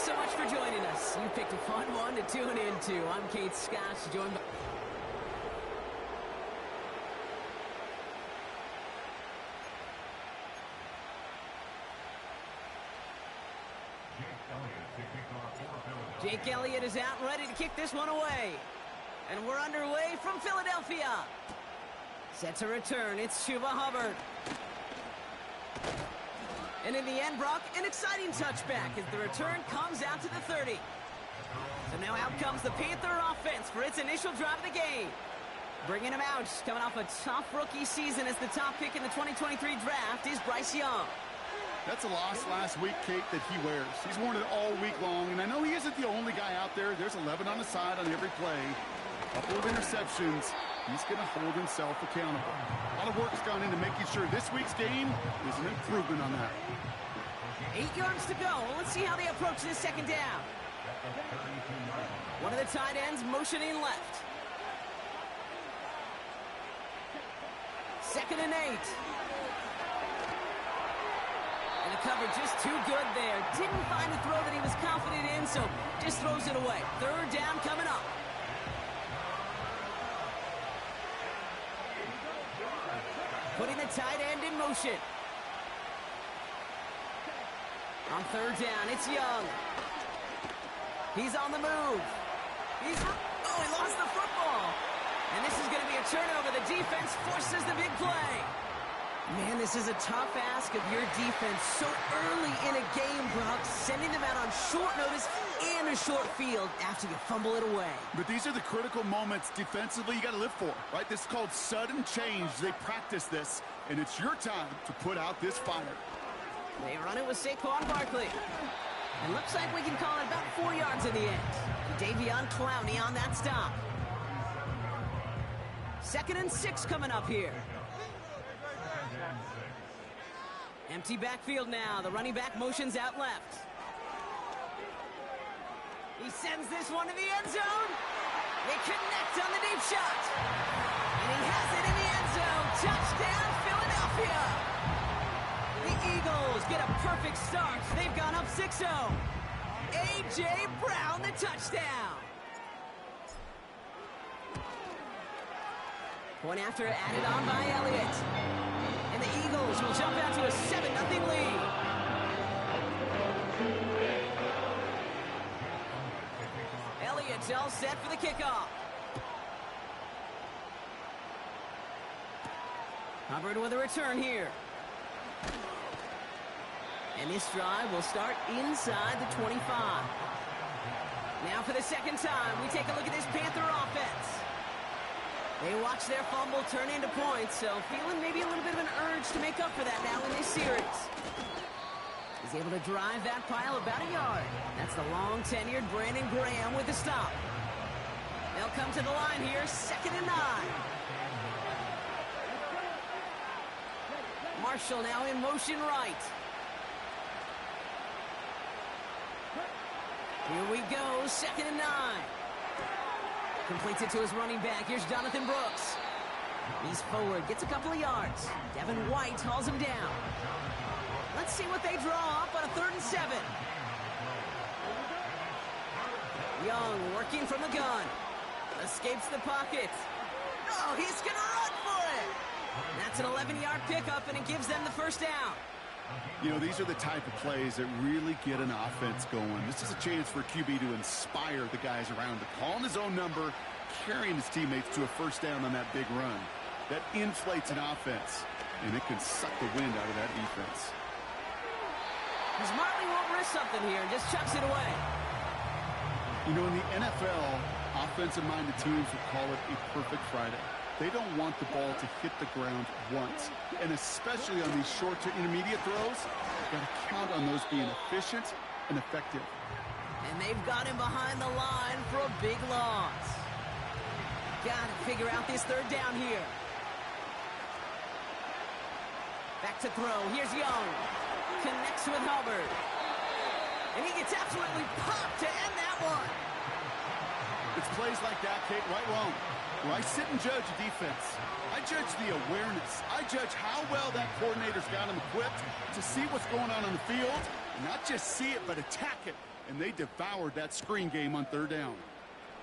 so much for joining us. You picked a fun one to tune into. I'm Kate Scott, joined by... Jake Elliott is out and ready to kick this one away. And we're underway from Philadelphia. Sets a return. It's Chuba Hubbard. And in the end, Brock, an exciting touchback as the return comes out to the 30. So now out comes the Panther offense for its initial drive of the game. Bringing him out, coming off a tough rookie season as the top pick in the 2023 draft is Bryce Young. That's a loss last week, Kate, that he wears. He's worn it all week long, and I know he isn't the only guy out there. There's 11 on the side on every play. A couple of interceptions. He's going to hold himself accountable. A lot of work's gone into making sure this week's game is an improvement on that. 8 yards to go. Let's see how they approach this second down. One of the tight ends motioning left. 2nd and 8. And the cover just too good there. Didn't find a throw that he was confident in, so just throws it away. 3rd down coming up. Putting the tight end in motion. On 3rd down, it's Young. He's on the move. He lost the football. And this is going to be a turnover. The defense forces the big play. Man, this is a tough ask of your defense so early in a game, Brock, sending them out on short notice and a short field after you fumble it away. But these are the critical moments defensively you got to live for, right? This is called sudden change. They practice this, and it's your time to put out this fire. They run it with Saquon Barkley. It looks like we can call it about 4 yards in the end. Davion Clowney on that stop. 2nd and 6 coming up here. Empty backfield now. The running back motions out left. He sends this one to the end zone. They connect on the deep shot. And he has it in the end zone. Touchdown, Philadelphia. The Eagles get a perfect start. They've gone up 6-0. A.J. Brown, the touchdown. Point after added on by Elliott. And the Eagles will jump out to a 7-0 lead. Elliott's all set for the kickoff. Hubbard with a return here. And this drive will start inside the 25. Now for the second time, we take a look at this Panther offense. They watch their fumble turn into points, so feeling maybe a little bit of an urge to make up for that now in this series. He's able to drive that pile about a yard. That's the long-tenured Brandon Graham with the stop. They'll come to the line here, 2nd and 9. Marshall now in motion right. Here we go, 2nd and 9. Completes it to his running back. Here's Jonathan Brooks. He's forward, gets a couple of yards. Devin White hauls him down. Let's see what they draw up on a 3rd and 7. Young working from the gun. Escapes the pocket. Oh, he's going to run for it. That's an 11-yard pickup, and it gives them the first down. You know, these are the type of plays that really get an offense going. This is a chance for QB to inspire the guys around him. Calling his own number, carrying his teammates to a first down on that big run. That inflates an offense, and it can suck the wind out of that defense. He smartly won't risk something here and just chucks it away. You know, in the NFL, offensive-minded teams would call it a perfect Friday. They don't want the ball to hit the ground once. And especially on these short to intermediate throws, you've got to count on those being efficient and effective. And they've got him behind the line for a big loss. Got to figure out this 3rd down here. Back to throw. Here's Young. Connects with Hubbard. And he gets absolutely popped to end that one. It's plays like that, Kate, right wrong. Where I sit and judge a defense. I judge the awareness. I judge how well that coordinator's got him equipped to see what's going on the field, and not just see it, but attack it. and they devoured that screen game on third down.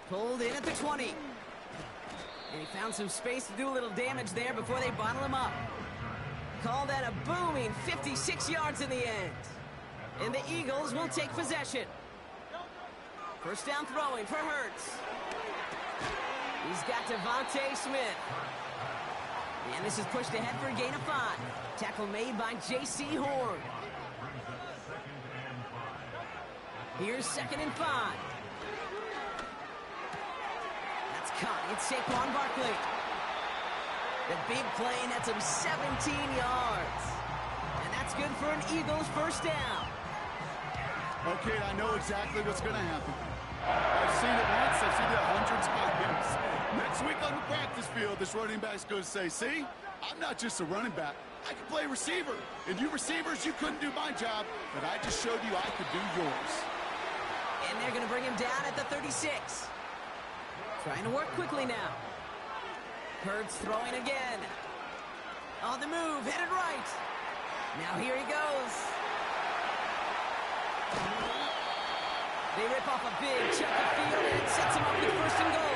Pulled in at the 20. And he found some space to do a little damage there before they bottle him up. Called that a booming 56 yards in the end. And the Eagles will take possession. First down throwing for Hurts. He's got Devontae Smith. And this is pushed ahead for a gain of 5. Tackle made by J.C. Horn. Here's 2nd and 5. That's caught. It's Saquon Barkley. The big play nets him 17 yards. And that's good for an Eagles first down. Okay, I know exactly what's going to happen. I've seen it once. I've seen it hundreds of times. Next week on the practice field, this running back's going to say, see, I'm not just a running back. I can play receiver. And you receivers, you couldn't do my job, but I just showed you I could do yours. And they're going to bring him down at the 36. Trying to work quickly now. Hurts throwing again. On the move, headed right. Now here he goes. They rip off a big chunk of field, and it sets him up with 1st and goal.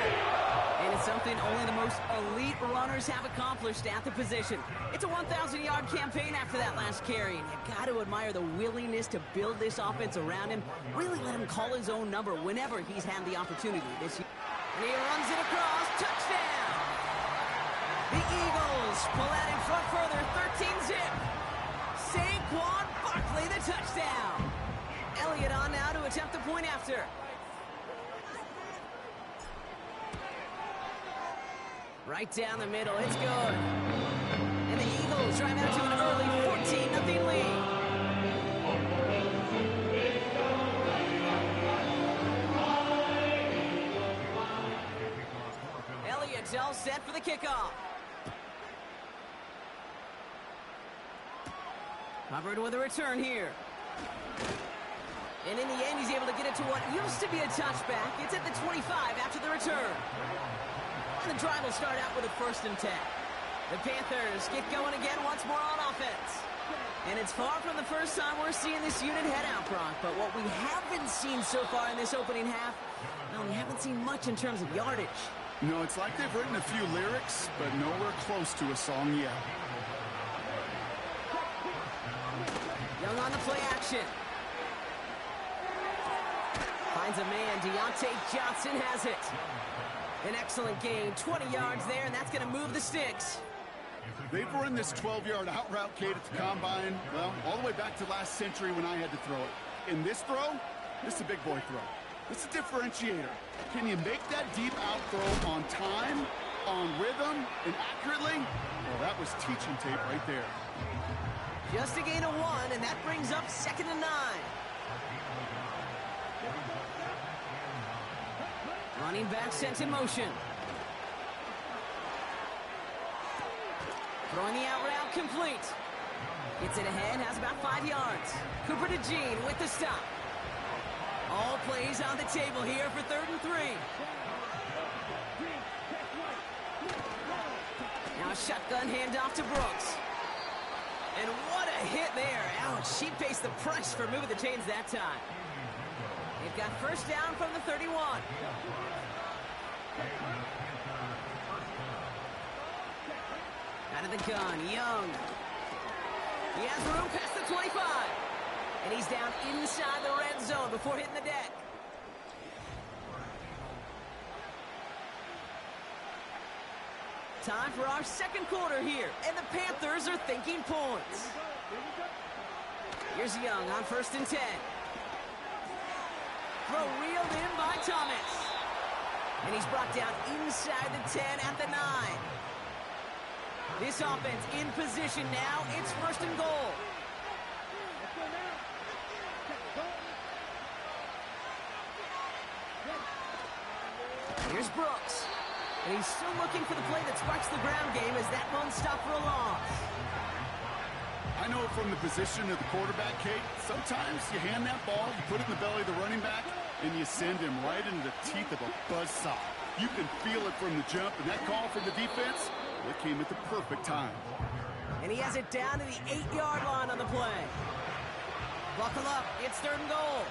And it's something only the most elite runners have accomplished at the position. It's a 1,000-yard campaign after that last carry, and you've got to admire the willingness to build this offense around him, really let him call his own number whenever he's had the opportunity this year. And he runs it across, touchdown! The Eagles pull out in front further, 13-zip. Saquon Barkley, the touchdown. Elliott on now to attempt the point after. Right down the middle, it's good. And the Eagles drive out to an early 14-0 lead. Elliott's all set for the kickoff. Hubbard with a return here. And in the end, he's able to get it to what used to be a touchback. It's at the 25 after the return. And the drive will start out with a 1st and 10. The Panthers get going again once more on offense. And it's far from the first time we're seeing this unit head out, Brock. But what we haven't seen so far in this opening half, well, we haven't seen much in terms of yardage. No, it's like they've written a few lyrics, but nowhere close to a song yet. Young on the play action. Finds a man. Deontay Johnson has it. An excellent gain. 20 yards there, and that's going to move the sticks. They've run this 12-yard out route, Kate, at the combine, well, all the way back to last century when I had to throw it. In this throw, this is a big boy throw. This is a differentiator. Can you make that deep out throw on time, on rhythm, and accurately? Well, that was teaching tape right there. Just a gain of 1, and that brings up 2nd and 9. Running back sent in motion. Throwing the out route complete. Gets it ahead, has about 5 yards. Cooper to Jean with the stop. All plays on the table here for 3rd and 3. Now a shotgun handoff to Brooks. And what a hit there. Ouch, she faced the press for moving the chains that time. They've got 1st down from the 31. Out of the gun, Young. He has room past the 25. And he's down inside the red zone before hitting the deck. Time for our 2nd quarter here. And the Panthers are thinking points. Here's Young on 1st and 10. Throw reeled in by Thomas. And he's brought down inside the 10 at the 9. This offense in position now. It's 1st and goal. Here's Brooks. And he's still looking for the play that sparks the ground game as that one stopped for a loss. I know from the position of the quarterback, Kate, sometimes you hand that ball, you put it in the belly of the running back, and you send him right into the teeth of a buzzsaw. You can feel it from the jump, and that call from the defense, it came at the perfect time. And he has it down to the 8-yard line on the play. Buckle up, it's 3rd and goal.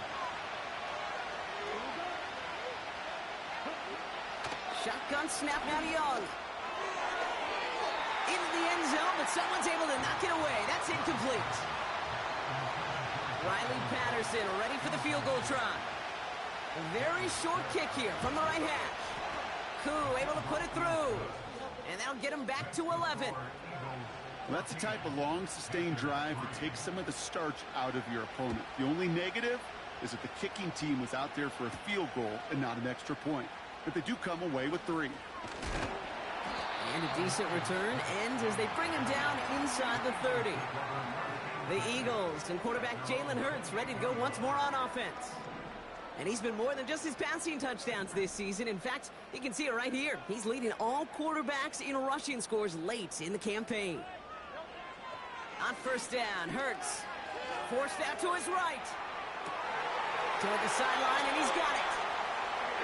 Shotgun snap now to Young. Into the end zone, but someone's able to knock it away. That's incomplete. Riley Patterson ready for the field goal try. A very short kick here from the right hash. Koo able to put it through. And that'll get him back to 11. Well, that's the type of long, sustained drive that takes some of the starch out of your opponent. The only negative is that the kicking team was out there for a field goal and not an extra point. But they do come away with 3. And a decent return ends as they bring him down inside the 30. The Eagles and quarterback Jalen Hurts ready to go once more on offense. And he's been more than just his passing touchdowns this season. In fact, you can see it right here. He's leading all quarterbacks in rushing scores late in the campaign. On first down, Hurts forced out to his right. Toward the sideline, and he's got it.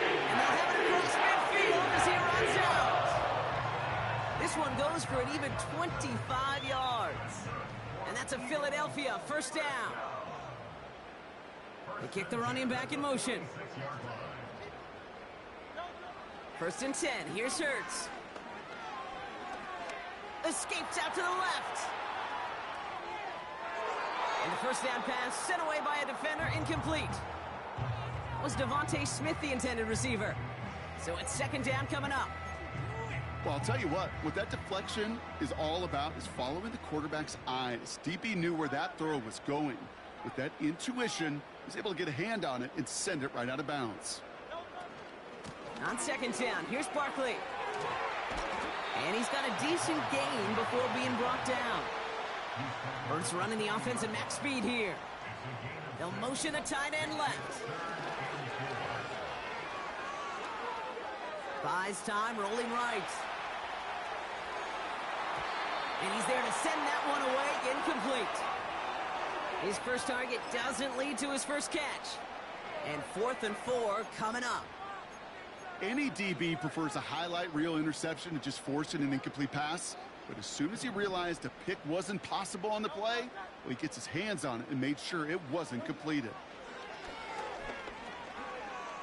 And they'll have it across midfield as he runs out. This one goes for an even 25 yards. And that's a Philadelphia first down. They kick the running back in motion. First and 10. Here's Hurts. Escapes out to the left. And the first down pass sent away by a defender, incomplete. Was Devontae Smith the intended receiver? So it's second down coming up. Well, I'll tell you what that deflection is all about is following the quarterback's eyes. DB knew where that throw was going. With that intuition, he's able to get a hand on it and send it right out of bounds. On second down, here's Barkley. And he's got a decent gain before being brought down. Hurts running the offense at max speed here. They'll motion the tight end left. Buys time, rolling right. And he's there to send that one away, incomplete. His first target doesn't lead to his first catch. And 4th and 4 coming up. Any DB prefers a highlight reel interception to just forcing an incomplete pass. But as soon as he realized a pick wasn't possible on the play, well, he gets his hands on it and made sure it wasn't completed.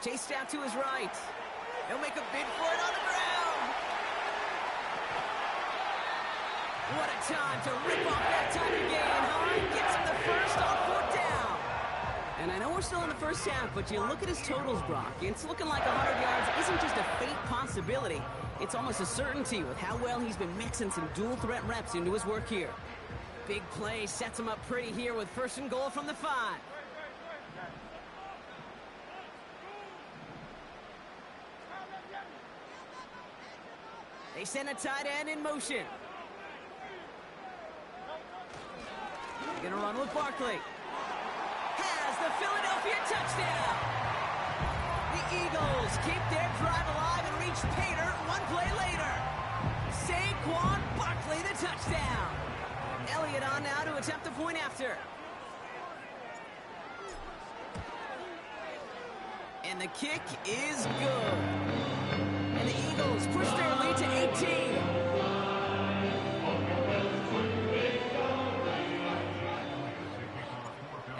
Chased out to his right. He'll make a bid for it on the ground. What a time to rip off that type of gain, huh? Gets him the first on 4th down. And I know we're still in the first half, but you look at his totals, Brock. It's looking like 100 yards isn't just a faint possibility. It's almost a certainty with how well he's been mixing some dual threat reps into his work here. Big play sets him up pretty here with first and goal from the 5. They send a tight end in motion. They're gonna run with Barkley. Has the Philadelphia touchdown. The Eagles keep their drive alive and reach Pater one play later. Saquon Barkley the touchdown. Elliott on now to attempt the point after. And the kick is good. And the Eagles push their lead to 18.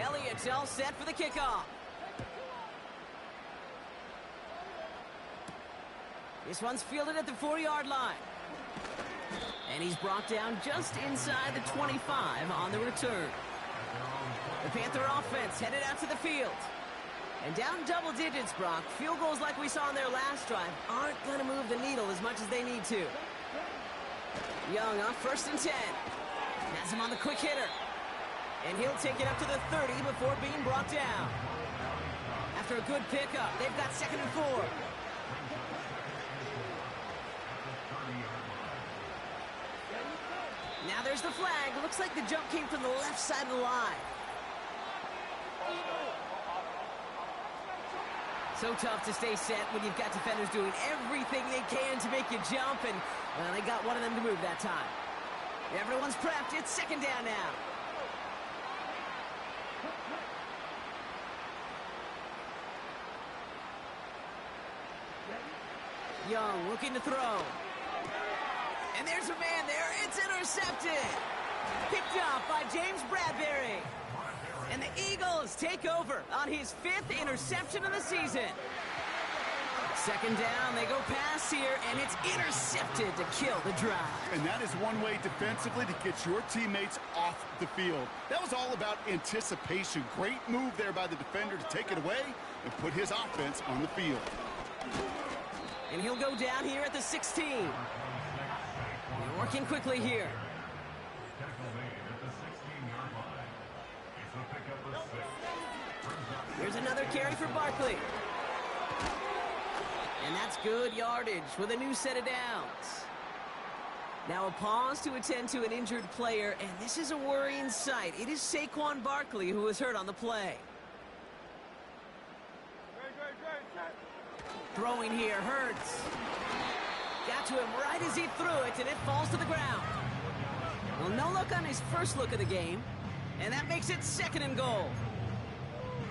Elliott's all set for the kickoff. This one's fielded at the 4-yard line. And he's brought down just inside the 25 on the return. The Panther offense headed out to the field. And down double digits, Brock. Field goals like we saw in their last drive aren't going to move the needle as much as they need to. Young on first and 10. Has him on the quick hitter. And he'll take it up to the 30 before being brought down. After a good pickup, they've got second and 4. Now there's the flag. Looks like the jump came from the left side of the line. So tough to stay set when you've got defenders doing everything they can to make you jump, and, well, they got one of them to move that time. Everyone's prepped. It's second down now. Young looking to throw. And there's a man there. It's intercepted. Picked up by James Bradbury. And the Eagles take over on his 5th interception of the season. Second down, they go pass here, and it's intercepted to kill the drive. And that is one way defensively to get your teammates off the field. That was all about anticipation. Great move there by the defender to take it away and put his offense on the field. And he'll go down here at the 16. They're working quickly here. Here's another carry for Barkley. And that's good yardage with a new set of downs. Now a pause to attend to an injured player, and this is a worrying sight. It is Saquon Barkley who was hurt on the play. Throwing here, Hurts. Got to him right as he threw it, and it falls to the ground. Well, no look on his first look of the game, and that makes it 2nd and goal.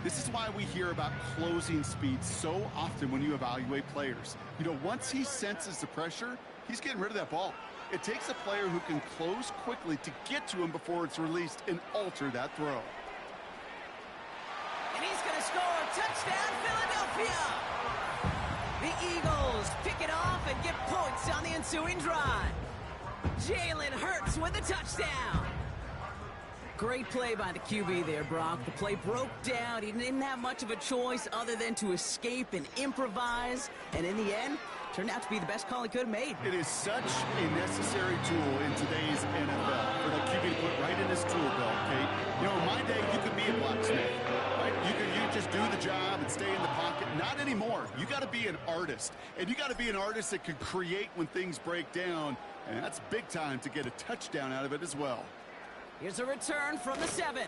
This is why we hear about closing speed so often when you evaluate players. You know, once he senses the pressure, he's getting rid of that ball. It takes a player who can close quickly to get to him before it's released and alter that throw. And he's going to score. Touchdown, Philadelphia! The Eagles pick it off and get points on the ensuing drive. Jalen Hurts with a touchdown. Great play by the QB there, Brock. The play broke down. He didn't have much of a choice other than to escape and improvise. And in the end, turned out to be the best call he could have made. It is such a necessary tool in today's NFL for the QB to put right in his tool belt, Kate. You know, in my day, you could be a blacksmith, right? You just do the job and stay in the pocket. Not anymore. You got to be an artist. And you got to be an artist that can create when things break down. And that's big time to get a touchdown out of it as well. Here's a return from the 7.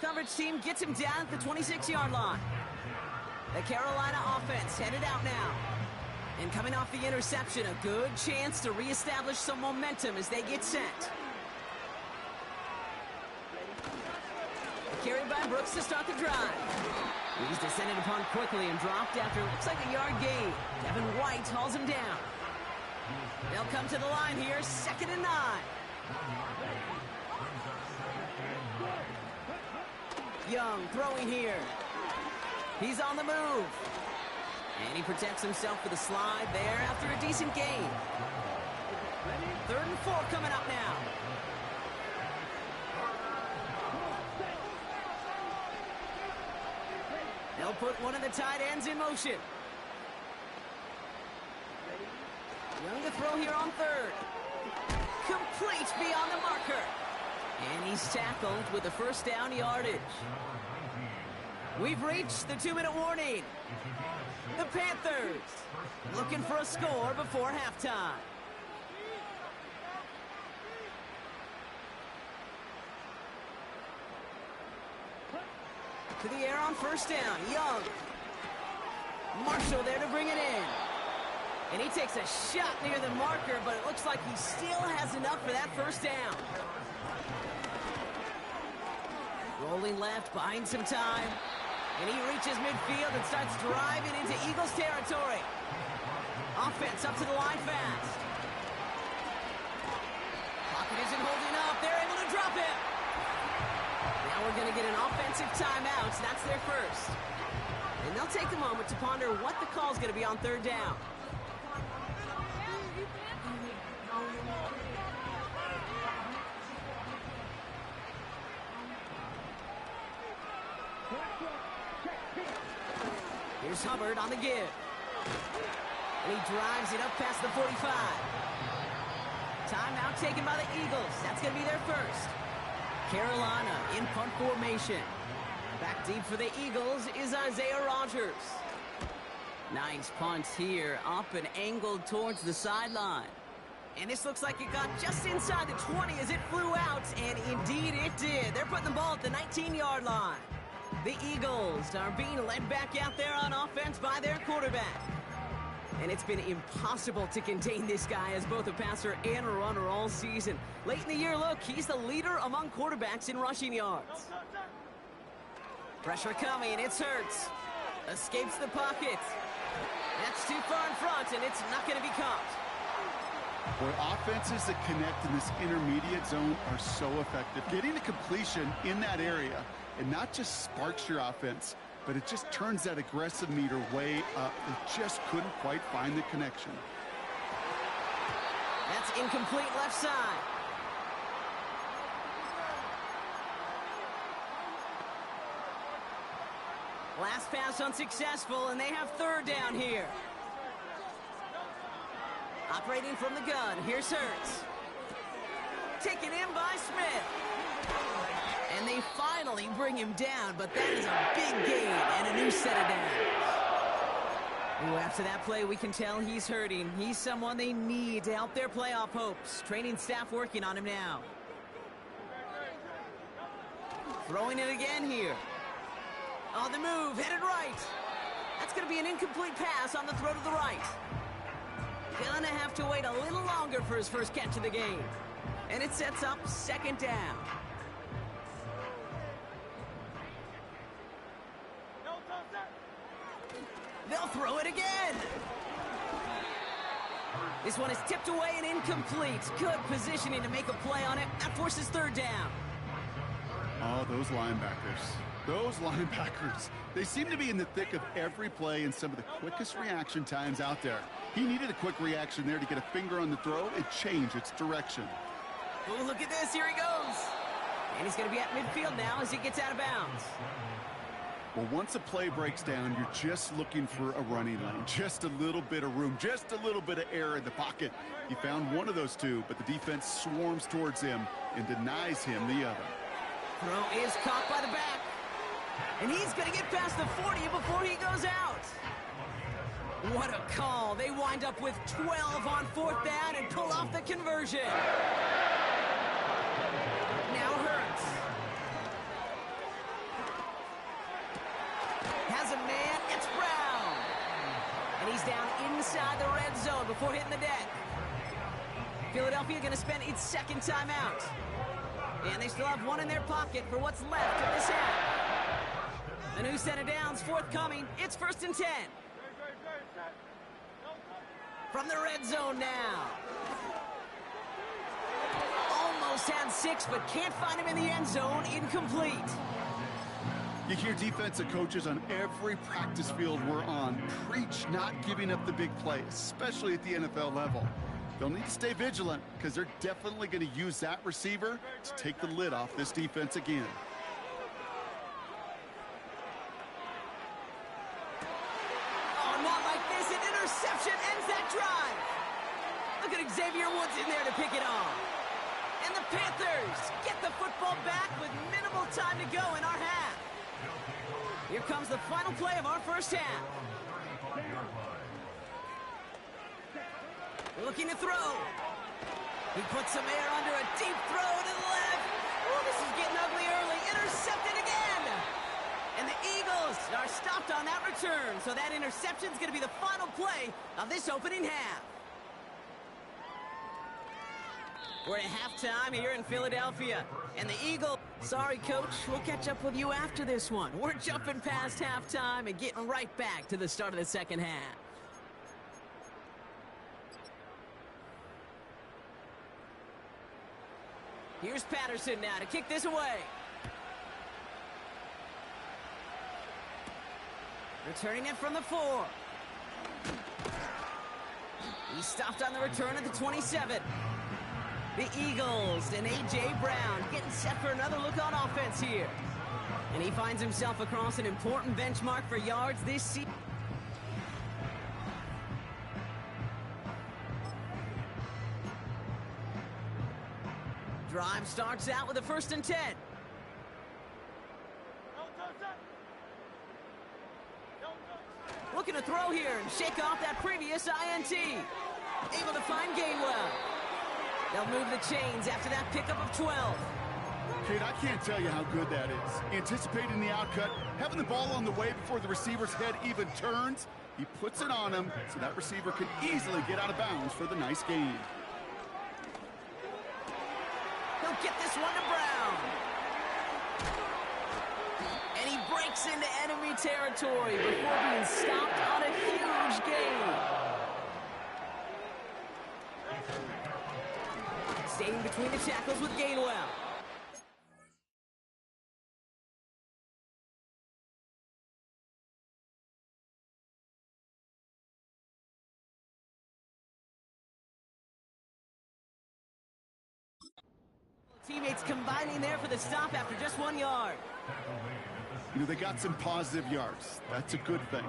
Coverage team gets him down at the 26-yard line. The Carolina offense headed out now. And coming off the interception, a good chance to reestablish some momentum as they get set. Carried by Brooks to start the drive. He's descended upon quickly and dropped after it looks like a yard gain. Devin White hauls him down. They'll come to the line here, 2nd and 9. Young throwing here. He's on the move. And he protects himself with a slide there after a decent gain. 3rd and 4 coming up now. They'll put one of the tight ends in motion. Young to throw here on 3rd. Complete beyond the marker. And he's tackled with the first down yardage. We've reached the 2-minute warning. The Panthers looking for a score before halftime. To the air on 1st down. Young. Marshall there to bring it in. And he takes a shot near the marker, but it looks like he still has enough for that 1st down. Rolling left, buying some time. And he reaches midfield and starts driving into Eagles territory. Offense up to the line fast. Pocket isn't holding up. They're able to drop it. Now we're going to get an offensive timeout. That's their first. And they'll take a moment to ponder what the call is going to be on 3rd down. Here's Hubbard on the give. And he drives it up past the 45. Timeout taken by the Eagles. That's going to be their first. Carolina in punt formation. Back deep for the Eagles is Isaiah Rodgers. Nice punt here, up and angled towards the sideline. And this looks like it got just inside the 20 as it flew out, and indeed it did. They're putting the ball at the 19-yard line. The Eagles are being led back out there on offense by their quarterback. And it's been impossible to contain this guy as both a passer and a runner all season. Late in the year, look, he's the leader among quarterbacks in rushing yards. Pressure coming, it's Hurts. Escapes the pocket. That's too far in front, and it's not going to be caught. Boy, offenses that connect in this intermediate zone are so effective. Getting a completion in that area, and not just sparks your offense, but it just turns that aggressive meter way up. They just couldn't quite find the connection. That's incomplete left side. Last pass unsuccessful, and they have third down here. Operating from the gun, here's Hurts. Taken in by Smith. And they finally bring him down, but that is a big gain and a new set of downs. Ooh, after that play, we can tell he's hurting. He's someone they need to help their playoff hopes. Training staff working on him now. Throwing it again here. On the move, headed right. That's going to be an incomplete pass on the throw to the right. Gonna have to wait a little longer for his first catch of the game. And it sets up second down. They'll throw it again. This one is tipped away and incomplete. Good positioning to make a play on it. That forces third down. Oh, those linebackers. Those linebackers. They seem to be in the thick of every play and some of the quickest reaction times out there. He needed a quick reaction there to get a finger on the throw and change its direction. Oh, look at this. Here he goes. And he's going to be at midfield now as he gets out of bounds. Well, once a play breaks down, you're just looking for a running lane. Just a little bit of room, just a little bit of air in the pocket. He found one of those two, but the defense swarms towards him and denies him the other. Throw is caught by the back. And he's going to get past the 40 before he goes out. What a call. They wind up with 12 on fourth down and pull off the conversion. Now Hurts. Has a man. It's Brown. And he's down inside the red zone before hitting the deck. Philadelphia going to spend its second timeout. And they still have one in their pocket for what's left of this half. A new set of downs forthcoming. It's 1st and 10. From the red zone now. Almost had 6, but can't find him in the end zone. Incomplete. You hear defensive coaches on every practice field we're on preach not giving up the big play, especially at the NFL level. They'll need to stay vigilant because they're definitely going to use that receiver to take the lid off this defense again. Oh, not like this. An interception ends that drive. Look at Xavier Woods in there to pick it off. And the Panthers get the football back with minimal time to go in our half. Here comes the final play of our first half. Looking to throw. He puts some air under a deep throw to the left. Oh, this is getting ugly early. Intercepted again. And the Eagles are stopped on that return. So that interception is going to be the final play of this opening half. We're at halftime here in Philadelphia. And the Eagles, sorry, Coach, we'll catch up with you after this one. We're jumping past halftime and getting right back to the start of the second half. Here's Patterson now to kick this away. Returning it from the 4. He's stopped on the return at the 27. The Eagles and A.J. Brown getting set for another look on offense here. And he finds himself across an important benchmark for yards this season. Drive starts out with a 1st and 10. Looking to throw here and shake off that previous INT. Able to find Gainwell. They'll move the chains after that pickup of 12. Kate, I can't tell you how good that is. Anticipating the outcut, having the ball on the way before the receiver's head even turns. He puts it on him so that receiver can easily get out of bounds for the nice gain. He'll get this one to Brown. And he breaks into enemy territory before being stopped on a huge gain. Staying between the tackles with Gainwell. Teammates combining there for the stop after just 1 yard. You know, they got some positive yards. That's a good thing.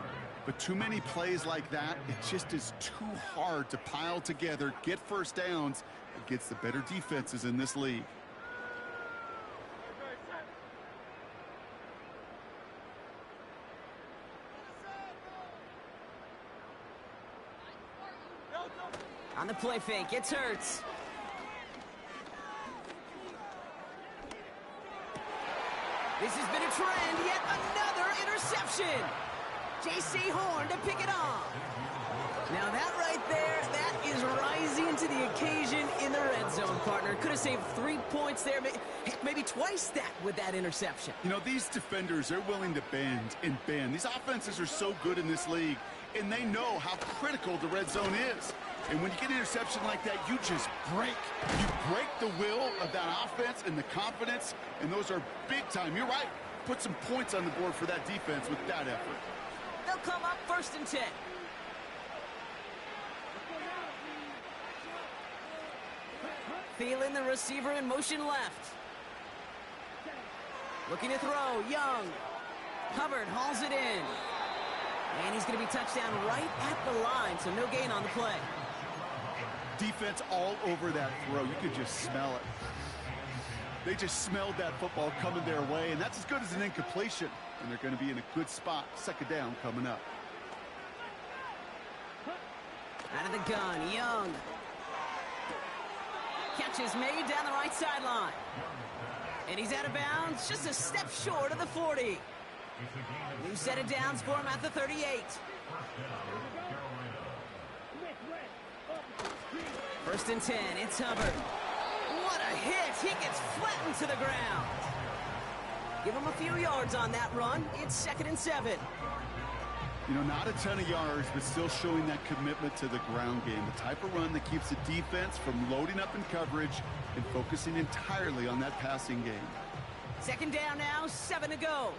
But too many plays like that, it just is too hard to pile together, get first downs against the better defenses in this league. On the play fake, it's Hurts. This has been a trend, yet another interception. J.C. Horn to pick it off. Now that right there, that is rising to the occasion in the red zone, partner. Could have saved 3 points there, maybe twice that with that interception. You know, these defenders, they're willing to bend and bend. These offenses are so good in this league, and they know how critical the red zone is. And when you get an interception like that, you just break. You break the will of that offense and the confidence, and those are big time. You're right. Put some points on the board for that defense with that effort. They'll come up 1st and 10. Feeling the receiver in motion left. Looking to throw, Young. Hubbard hauls it in. And he's going to be touchdown right at the line, so no gain on the play. Defense all over that throw. You could just smell it. They just smelled that football coming their way, and that's as good as an incompletion. And they're going to be in a good spot. 2nd down coming up. Out of the gun, Young. Catch is made down the right sideline. And he's out of bounds, just a step short of the 40. New set of downs for him at the 38. 1st and 10, it's Hubbard. What a hit! He gets flattened to the ground. Give him a few yards on that run. It's 2nd and 7. You know, not a ton of yards, but still showing that commitment to the ground game. The type of run that keeps the defense from loading up in coverage and focusing entirely on that passing game. 2nd down now, 7 to go.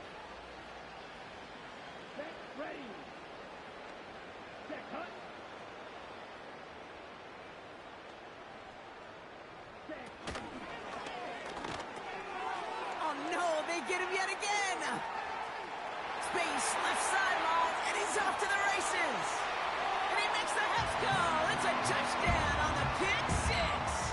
Get him yet again. Space, left sideline, and he's off to the races. And he makes the Heffs go. It's a touchdown on the pick six.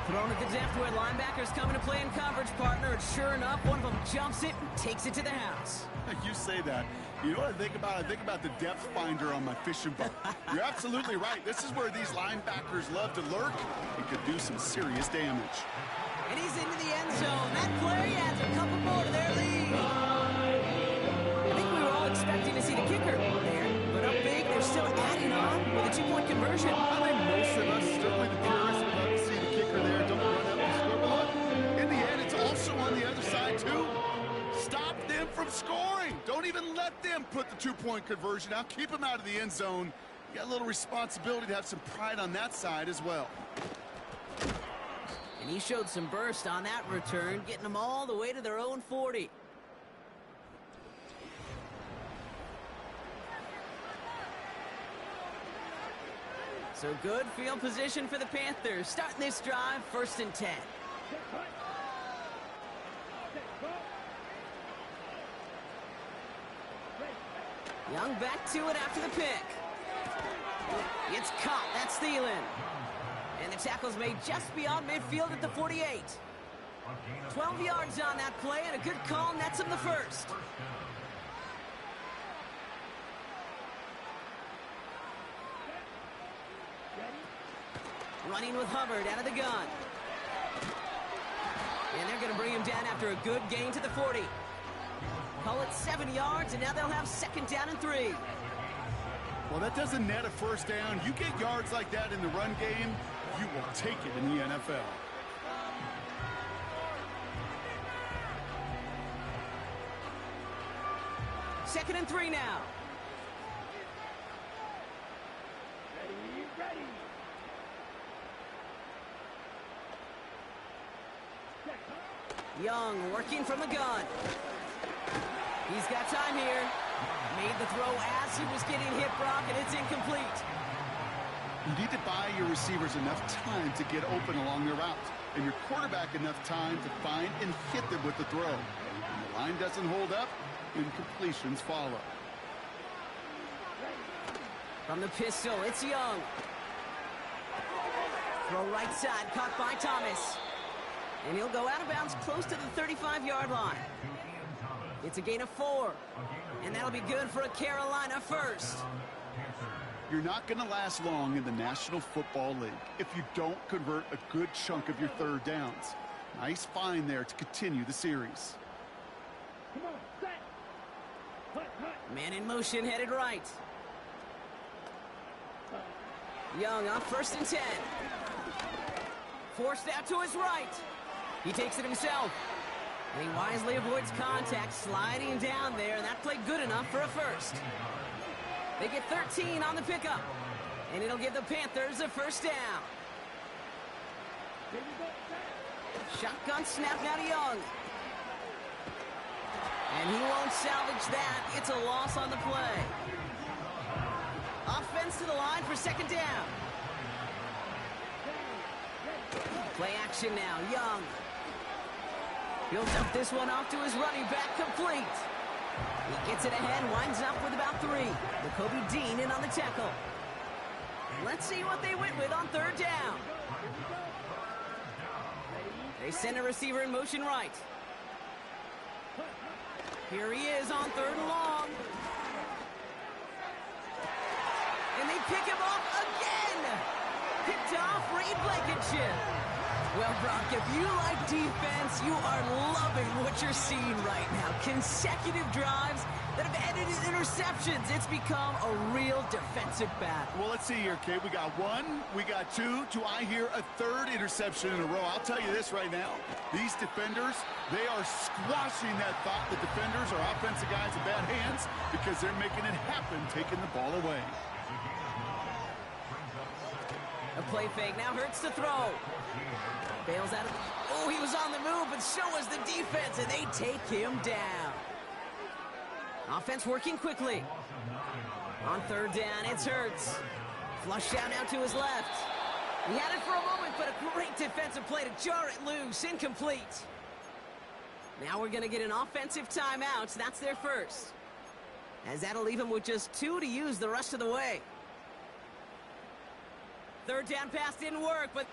Thrown at the depth where linebackers coming to play in coverage, partner. And sure enough, one of them jumps it and takes it to the house. You say that. You know what I think about? I think about the depth finder on my fishing boat. You're absolutely right. This is where these linebackers love to lurk and could do some serious damage. And he's into the end zone. That play adds a couple more to their lead. I think we were all expecting to see the kicker there, but up big, they're still adding on with a 2-point conversion. I think most of us, certainly the purists, would love to see the kicker there. Don't run up and score. But in the end, it's also on the other side, too. Stop them from scoring. Don't even let them put the 2-point conversion out. Keep them out of the end zone. You got a little responsibility to have some pride on that side as well. And he showed some burst on that return, getting them all the way to their own 40. So good field position for the Panthers. Starting this drive, 1st and 10. Young back to it after the pick. It's caught. That's Thielen. And the tackle's made just beyond midfield at the 48. 12 yards on that play, and a good call nets him the first. Running with Hubbard out of the gun. And they're going to bring him down after a good gain to the 40. Call it 7 yards, and now they'll have 2nd down and 3. Well, that doesn't net a 1st down. You get yards like that in the run game, you will take it in the NFL. Second and 3 now. Ready. Young working from the gun. He's got time here. Made the throw as he was getting hit, Brock, and it's incomplete. You need to buy your receivers enough time to get open along their route. and your quarterback enough time to find and hit them with the throw. When the line doesn't hold up, incompletions follow. From the pistol, it's Young. Throw right side, caught by Thomas. And he'll go out of bounds close to the 35-yard line. It's a gain of 4. And that'll be good for a Carolina first. You're not going to last long in the National Football League if you don't convert a good chunk of your third downs. Nice find there to continue the series. Man in motion, headed right. Young on 1st and 10. Forced out to his right. He takes it himself. And he wisely avoids contact, sliding down there, and that played good enough for a first. They get 13 on the pickup, and it'll give the Panthers a first down. Shotgun snap now to Young. And he won't salvage that. It's a loss on the play. Offense to the line for 2nd down. Play action now, Young. He'll dump this one off to his running back, complete. He gets it ahead, winds up with about 3. Jacoby Dean in on the tackle. Let's see what they went with on 3rd down. They send a receiver in motion right. Here he is on 3rd and long. And they pick him off again. Picked off Reed Blankenship. Well, Brock, if you like defense, you are loving what you're seeing right now. Consecutive drives that have ended in interceptions. It's become a real defensive battle. Well, let's see here, Kate. We got 1, we got 2. Do I hear a 3rd interception in a row? I'll tell you this right now. These defenders, they are squashing that thought. The defenders are offensive guys in bad hands because they're making it happen, taking the ball away. A play fake. Now Hurts to throw. Bails out of... Oh, he was on the move, but so was the defense, and they take him down. Offense working quickly. On 3rd down, it's Hurts. Flushed out now to his left. He had it for a moment, but a great defensive play to jar it loose. Incomplete. Now we're going to get an offensive timeout. That's their first. As that'll leave him with just 2 to use the rest of the way. 3rd down pass didn't work, but...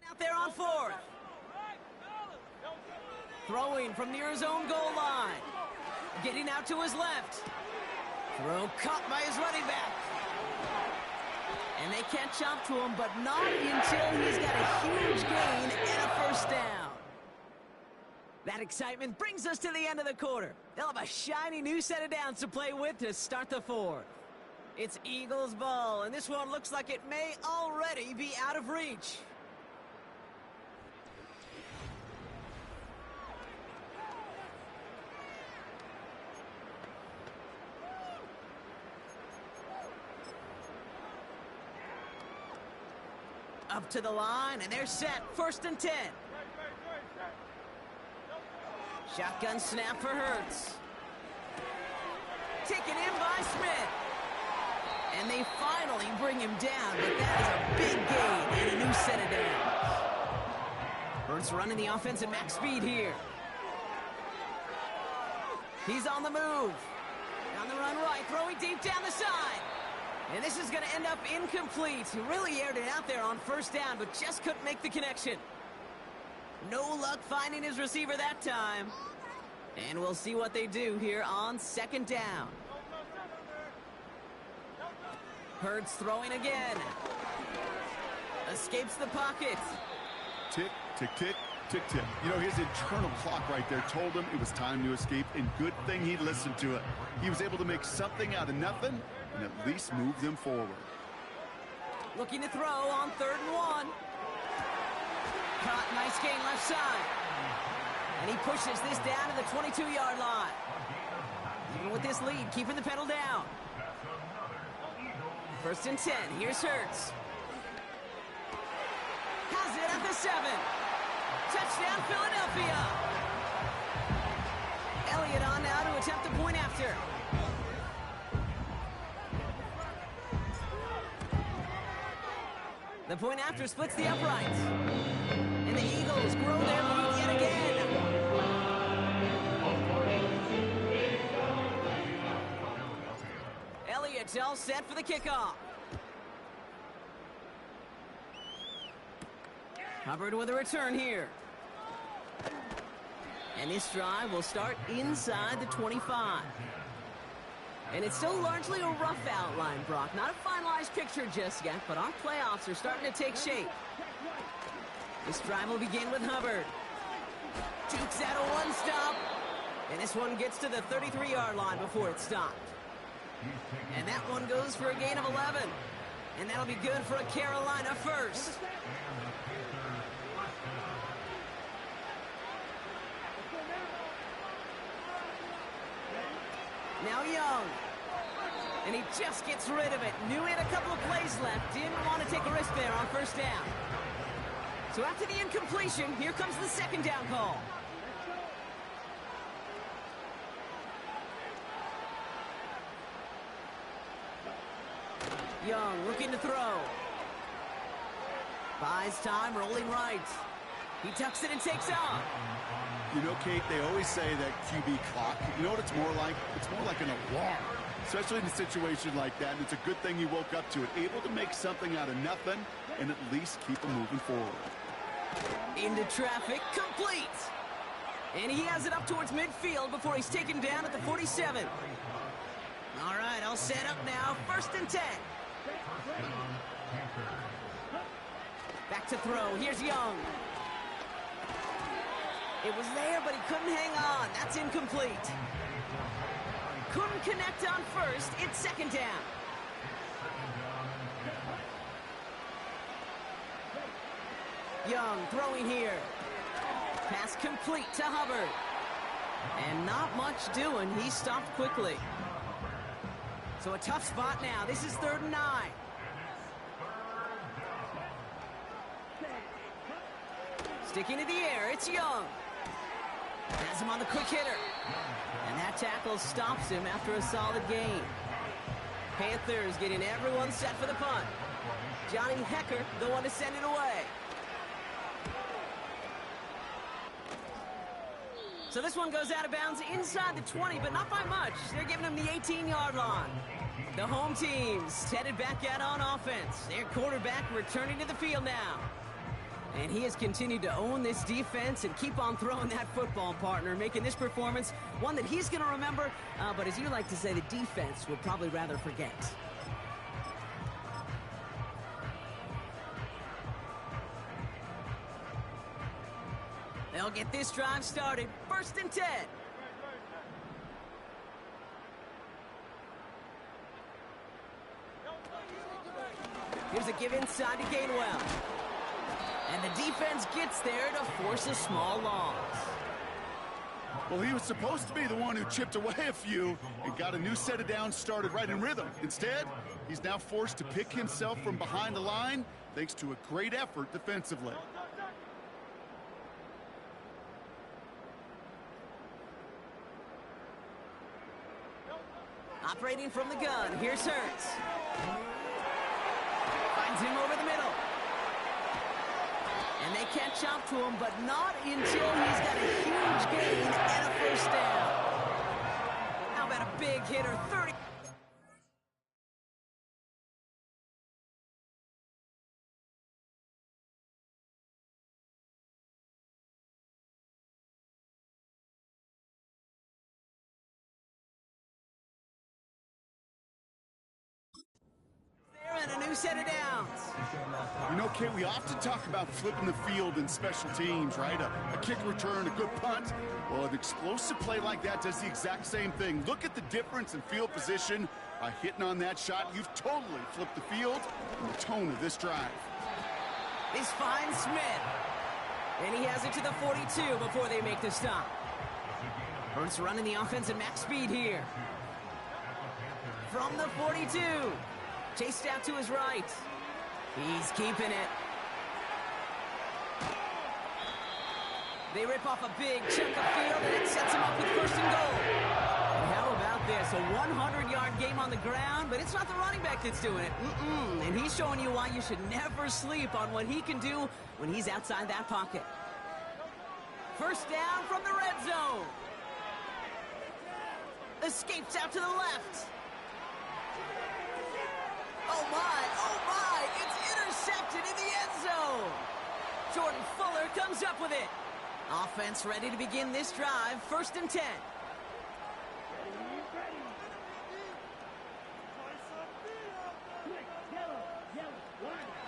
out there on 4th. Throwing from near his own goal line. Getting out to his left. Throw caught by his running back. And they catch up to him, but not until he's got a huge gain and a first down. That excitement brings us to the end of the quarter. They'll have a shiny new set of downs to play with to start the 4th. It's Eagles ball, and this one looks like it may already be out of reach. Up to the line, and they're set. 1st and 10. Shotgun snap for Hurts. Taken in by Smith. And they finally bring him down, but that is a big gain and a new set of downs. Hurts running the offense at max speed here. He's on the move. On the run right, throwing deep down the side. And this is going to end up incomplete. He really aired it out there on 1st down, but just couldn't make the connection. No luck finding his receiver that time. And we'll see what they do here on 2nd down. Hurts throwing again. Escapes the pocket. Tick, tick, tick, tick, tick. You know, his internal clock right there told him it was time to escape, and good thing he listened to it. He was able to make something out of nothing and at least move them forward. Looking to throw on 3rd and 1. Caught, nice gain left side. And he pushes this down to the 22-yard line. Even with this lead, keeping the pedal down. 1st and 10. Here's Hurts. Has it at the 7. Touchdown, Philadelphia. Elliott on now to attempt the point after. The point after splits the uprights. And the Eagles grow their lead yet again. Elliott's all set for the kickoff. Hubbard with a return here. And this drive will start inside the 25. And it's still largely a rough outline, Brock. Not a finalized picture just yet, but our playoffs are starting to take shape. This drive will begin with Hubbard. Jukes out a one-stop. And this one gets to the 33-yard line before it's stopped. And that one goes for a gain of 11. And that'll be good for a Carolina first. Now Young. And he just gets rid of it. Knew he had a couple of plays left. Didn't want to take a risk there on 1st down. So after the incompletion, here comes the 2nd down call. Young looking to throw. Buys time, rolling right. He tucks it and takes off. You know, Kate, they always say that QB clock, you know what it's more like? It's more like an alarm, especially in a situation like that. And it's a good thing you woke up to it, able to make something out of nothing and at least keep them moving forward. Into traffic, complete. And he has it up towards midfield before he's taken down at the 47. All right, I'll set up now. 1st and 10. Back to throw. Here's Young. It was there, but he couldn't hang on. That's incomplete. Couldn't connect on 1st. It's 2nd down. Young throwing here. Pass complete to Hubbard. And not much doing. He stopped quickly. So a tough spot now. This is 3rd and 9. Sticking to the air, it's Young. Has him on the quick hitter. And that tackle stops him after a solid gain. Panthers getting everyone set for the punt. Johnny Hecker, the one to send it away. So this one goes out of bounds inside the 20, but not by much. They're giving him the 18-yard line. The home team's headed back out on offense. Their quarterback returning to the field now. And he has continued to own this defense and keep on throwing that football, partner, making this performance one that he's going to remember, but as you like to say, the defense will probably rather forget. They'll get this drive started. 1st and 10. Here's a give inside to Gainwell. And the defense gets there to force a small loss. Well, he was supposed to be the one who chipped away a few and got a new set of downs started right in rhythm. Instead, he's now forced to pick himself from behind the line thanks to a great effort defensively. Operating from the gun, here's Hurts. Finds him over the middle. And they catch up to him, but not until he's got a huge gain and a 1st down. How about a big hitter, 30. And a new set of downs. You know, Kate, we often talk about flipping the field in special teams, right? A kick return, a good punt. Well, an explosive play like that does the exact same thing. Look at the difference in field position. By hitting on that shot, you've totally flipped the field and the tone of this drive. This finds Smith. And he has it to the 42 before they make the stop. Hurts running the offense at max speed here. From the 42. Chased out to his right. He's keeping it. They rip off a big chunk of field, and it sets him up with first and goal. And how about this? A 100-yard game on the ground, but it's not the running back that's doing it. And he's showing you why you should never sleep on what he can do when he's outside that pocket. First down from the red zone. Escapes out to the left. Oh my, it's intercepted in the end zone. Jordan Fuller comes up with it. Offense ready to begin this drive, 1st and 10.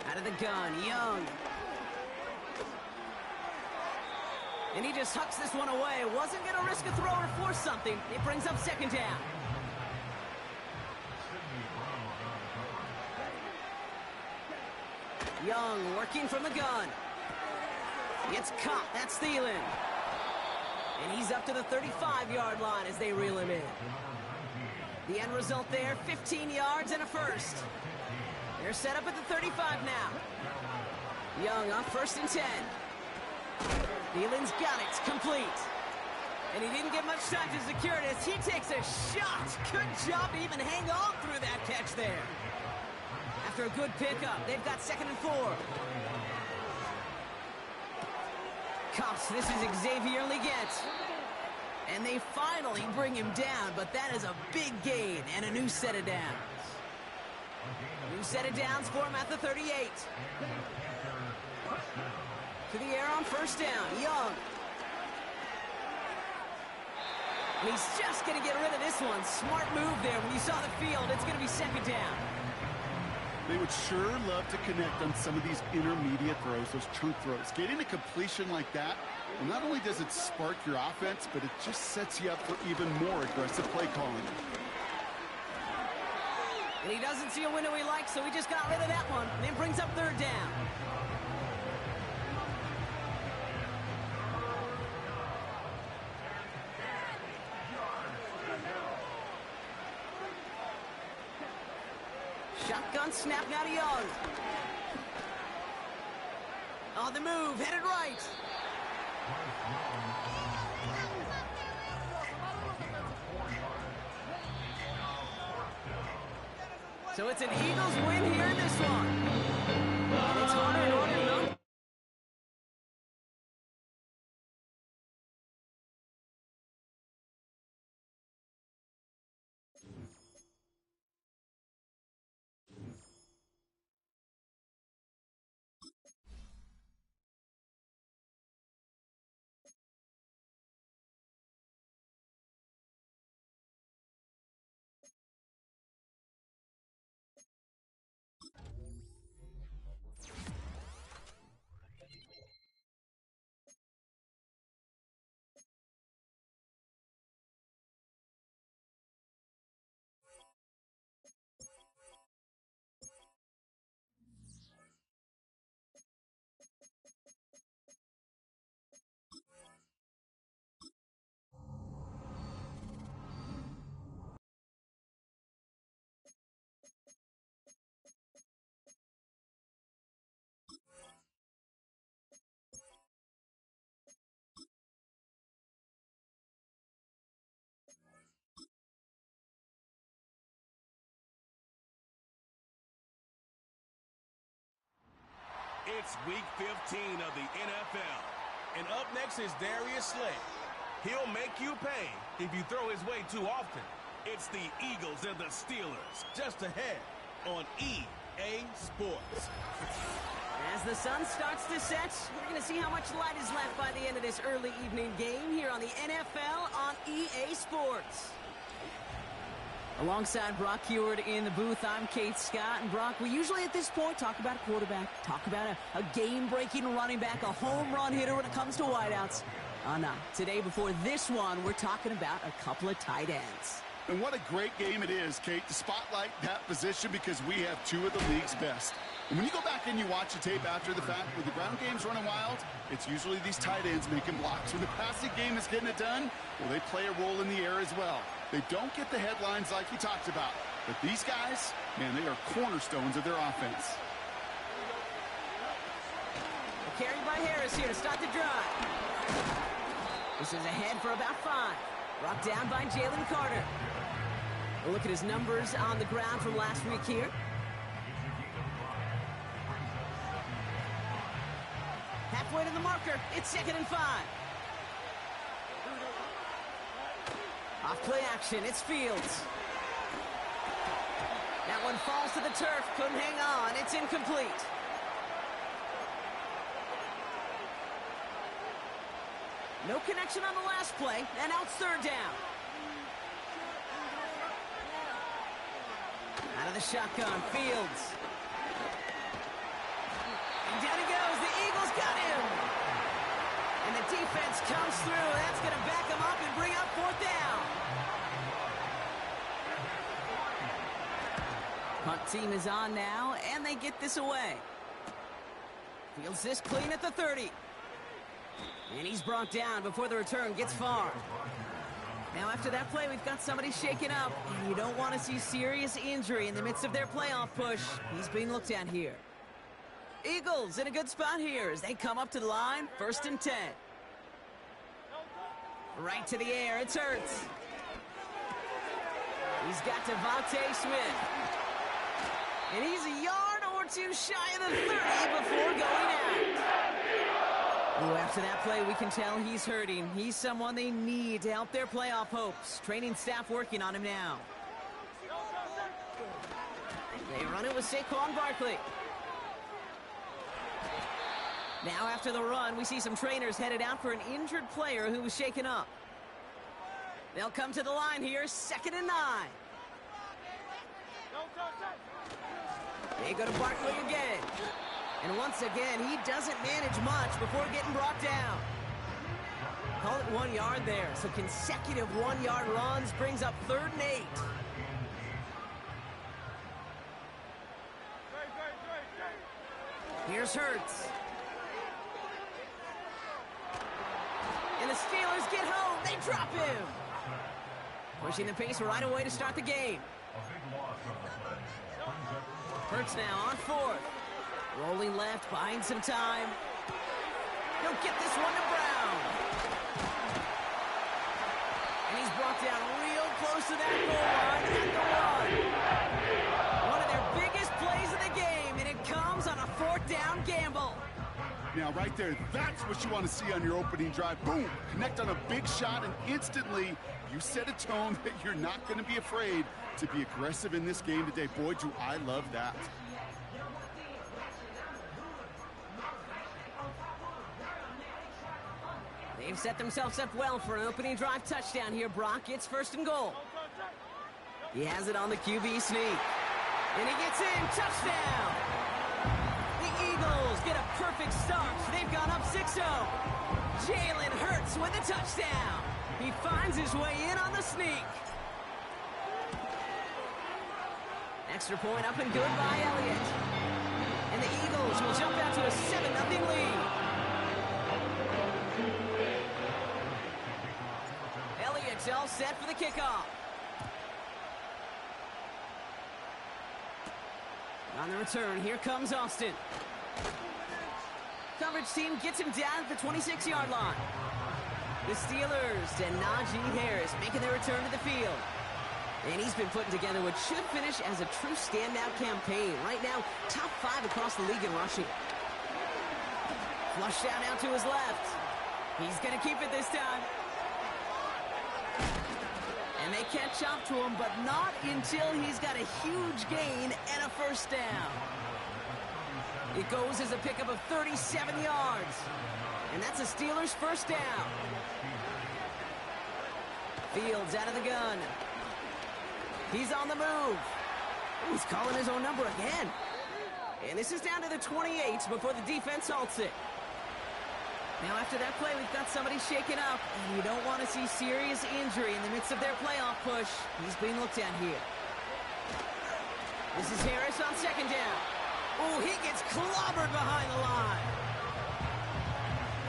Out of the gun, Young. And he just hucks this one away. Wasn't going to risk a throw or force something. It brings up 2nd down. Young working from the gun. Gets caught. That's Thielen. And he's up to the 35-yard line as they reel him in. The end result there, 15 yards and a first. They're set up at the 35 now. Young on 1st and 10. Thielen's got it. It's complete. And he didn't get much time to secure it as he takes a shot. Good job to even hang on through that catch there. After a good pickup, they've got 2nd and 4. Cuffs, this is Xavier Leggett. And they finally bring him down, but that is a big gain and a new set of downs. New set of downs for him at the 38. To the air on 1st down, Young. And he's just going to get rid of this one. Smart move there. When you saw the field, it's going to be 2nd down. They would sure love to connect on some of these intermediate throws, those chunk throws. Getting a completion like that, well, not only does it spark your offense, but it just sets you up for even more aggressive play calling. And he doesn't see a window he likes, so he just got rid of that one. And then brings up 3rd down. Shotgun snap now to Young. On the move, headed right. So it's an Eagles win here in this one. And it's harder and harder not. It's Week 15 of the NFL. And up next is Darius Slay. He'll make you pay if you throw his way too often. It's the Eagles and the Steelers just ahead on EA Sports. As the sun starts to set, we're going to see how much light is left by the end of this early evening game here on the NFL on EA Sports. Alongside Brock Heward in the booth, I'm Kate Scott. And Brock, we usually at this point talk about a quarterback, talk about a game-breaking running back, a home run hitter when it comes to wideouts. No. Today, before this one, we're talking about a couple of tight ends. And what a great game it is, Kate, to spotlight that position because we have two of the league's best. And when you go back and you watch the tape after the fact, when the ground game's running wild, it's usually these tight ends making blocks. When the passing game is getting it done, well, they play a role in the air as well. They don't get the headlines like he talked about. But these guys, man, they are cornerstones of their offense. Carried by Harris here to start the drive. This is ahead for about 5. Brought down by Jalen Carter. A look at his numbers on the ground from last week here. Halfway to the marker. It's 2nd and 5. Off play action. It's Fields. That one falls to the turf. Couldn't hang on. It's incomplete. No connection on the last play. And now it's 3rd down. Out of the shotgun. Fields. And down he goes. The Eagles got him. And the defense comes through. That's going to back him up and bring up 4th down. Punt team is on now, and they get this away. Fields this clean at the 30. And he's brought down before the return gets far. Now after that play, we've got somebody shaken up. And you don't want to see serious injury in the midst of their playoff push. He's being looked at here. Eagles in a good spot here as they come up to the line. 1st and 10. Right to the air. It's Hurts. He's got Devontae Smith. And he's a yard or 2 shy of the 30 before going out. Ooh, after that play, we can tell he's hurting. He's someone they need to help their playoff hopes. Training staff working on him now. They run it with Saquon Barkley. Now after the run, we see some trainers headed out for an injured player who was shaken up. They'll come to the line here, 2nd and 9. They go to Barkley again. And once again, he doesn't manage much before getting brought down. Call it 1 yard there. So consecutive 1-yard runs brings up 3rd and 8. Here's Hurts. And the Steelers get home. They drop him. Pushing the pace right away to start the game. Hurts now on 4th. Rolling left, buying some time. He'll get this one to Brown. And he's brought down real close to that goal line at the 1. One of their biggest plays of the game, and it comes on a 4th down gamble. Now, right there, that's what you want to see on your opening drive. Boom! Connect on a big shot, and instantly you set a tone that you're not going to be afraid to be aggressive in this game today. Boy, do I love that. They've set themselves up well for an opening drive touchdown here, Brock. It's 1st and goal. He has it on the QB sneak. And he gets in. Touchdown! The Eagles get a perfect start. They've gone up 6-0. Jalen Hurts with a touchdown. He finds his way in on the sneak. Extra point up and good by Elliott. And the Eagles will jump out to a 7-0 lead. Elliott's all set for the kickoff. On the return, here comes Austin. Coverage team gets him down at the 26-yard line. The Steelers and Najee Harris making their return to the field. And he's been putting together what should finish as a true standout campaign. Right now, top 5 across the league in rushing. Flush down out to his left. He's going to keep it this time. And they catch up to him, but not until he's got a huge gain and a 1st down. It goes as a pickup of 37 yards. And that's a Steelers 1st down. Fields out of the gun. He's on the move. He's calling his own number again. And this is down to the 28 before the defense halts it. Now after that play, we've got somebody shaken up. And you don't want to see serious injury in the midst of their playoff push. He's being looked at here. This is Harris on 2nd down. Oh, he gets clobbered behind the line.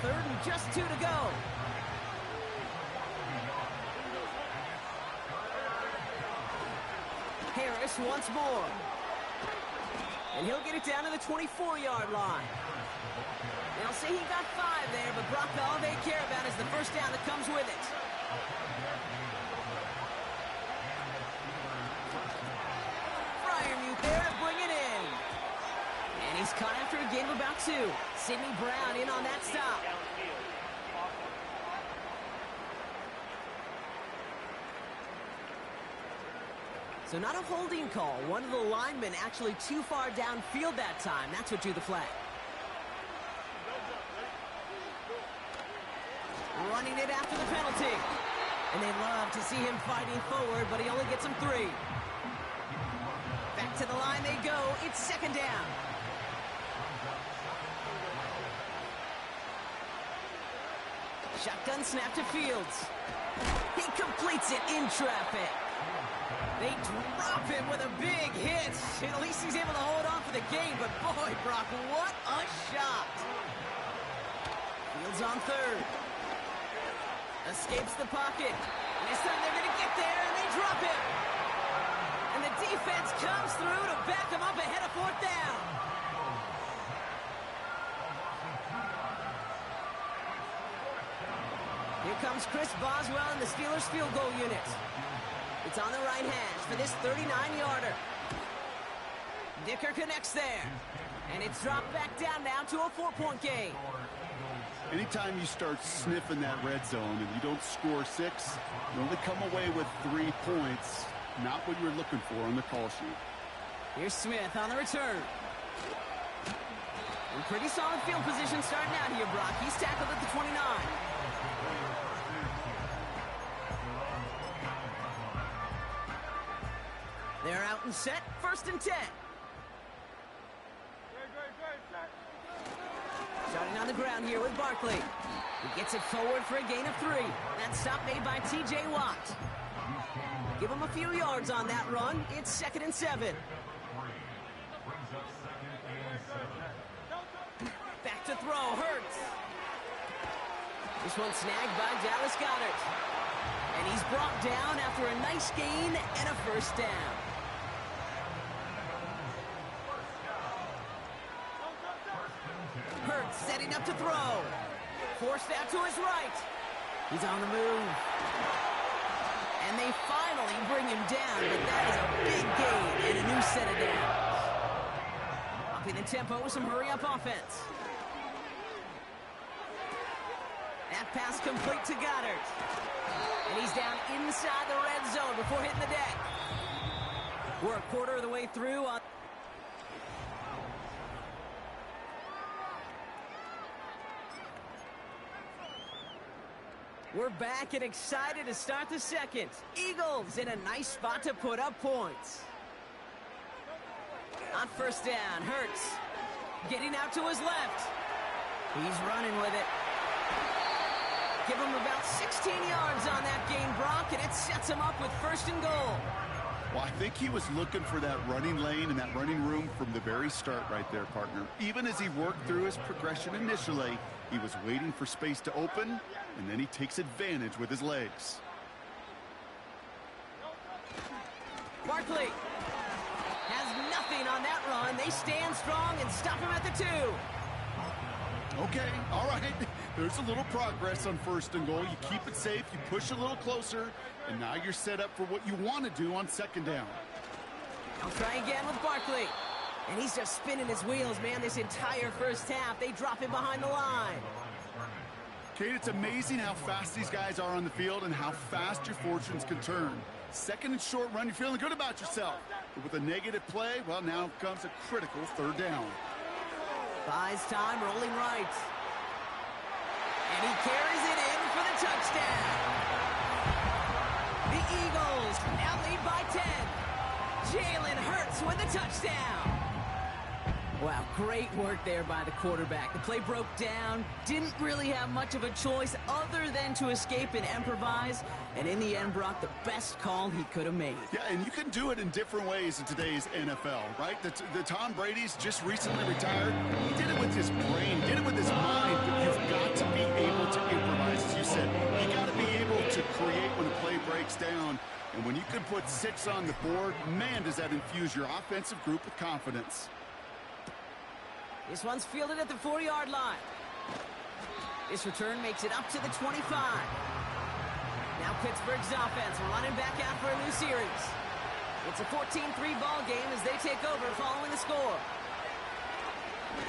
3rd and just 2 to go. Harris once more. And he'll get it down to the 24-yard line. They'll say he got 5 there, but Brock, all they care about is the first down that comes with it. Fryermuth there to bring it in. And he's caught after a gain of about 2. Sidney Brown in on that stop. So not a holding call. One of the linemen actually too far downfield that time. That's what drew the flag. Running it after the penalty. And they love to see him fighting forward, but he only gets them 3. Back to the line they go. It's 2nd down. Shotgun snap to Fields. He completes it in traffic. They drop him with a big hit. At least he's able to hold on for the game, but boy, Brock, what a shot. Fields on 3rd. Escapes the pocket. This time they're going to get there, and they drop him. And the defense comes through to back him up ahead of 4th down. Here comes Chris Boswell in the Steelers field goal unit. It's on the right hash for this 39-yarder. Dicker connects there. And it's dropped back down now to a 4-point game. Anytime you start sniffing that red zone and you don't score 6, you only come away with 3 points. Not what you're looking for on the call sheet. Here's Smith on the return. In pretty solid field position starting out here, Brock. He's tackled at the 29. They're out and set. 1st and 10. Starting on the ground here with Barkley. He gets it forward for a gain of 3. That stop made by T.J. Watt. Give him a few yards on that run. It's 2nd and 7. Back to throw. Hurts. This one snagged by Dallas Goedert. And he's brought down after a nice gain and a 1st down. Hurts setting up to throw. Forced out to his right. He's on the move. And they finally bring him down, but that is a big gain and a new set of downs. Upping the tempo with some hurry-up offense. That pass complete to Goddard. And he's down inside the red zone before hitting the deck. We're a quarter of the way through on... We're back and excited to start the 2nd. Eagles in a nice spot to put up points. On 1st down, Hurts getting out to his left. He's running with it. Give him about 16 yards on that gain, Brock, and it sets him up with 1st and goal. Well, I think he was looking for that running lane and that running room from the very start right there, partner. Even as he worked through his progression initially, he was waiting for space to open, and then he takes advantage with his legs. Barkley has nothing on that run. They stand strong and stop him at the 2. Okay, all right. There's a little progress on 1st and goal. You keep it safe, you push a little closer, and now you're set up for what you want to do on 2nd down. I'll try again with Barkley. And he's just spinning his wheels, man, this entire 1st half. They drop him behind the line. Kate, it's amazing how fast these guys are on the field and how fast your fortunes can turn. 2nd and short run, you're feeling good about yourself. But with a negative play, well, now comes a critical 3rd down. Buys time, rolling right. And he carries it in for the touchdown. The Eagles now lead by 10. Jalen Hurts with the touchdown. Wow, great work there by the quarterback. The play broke down, didn't really have much of a choice other than to escape and improvise, and in the end brought the best call he could have made. Yeah, and you can do it in different ways in today's NFL, right? The Tom Brady's just recently retired. He did it with his brain, did it with his mind, but you've got to be able to improvise, as you said. You got to be able to create when the play breaks down. And when you can put 6 on the board, man, does that infuse your offensive group with confidence. This one's fielded at the 4-yard line. This return makes it up to the 25. Now Pittsburgh's offense running back out for a new series. It's a 14-3 ball game as they take over following the score.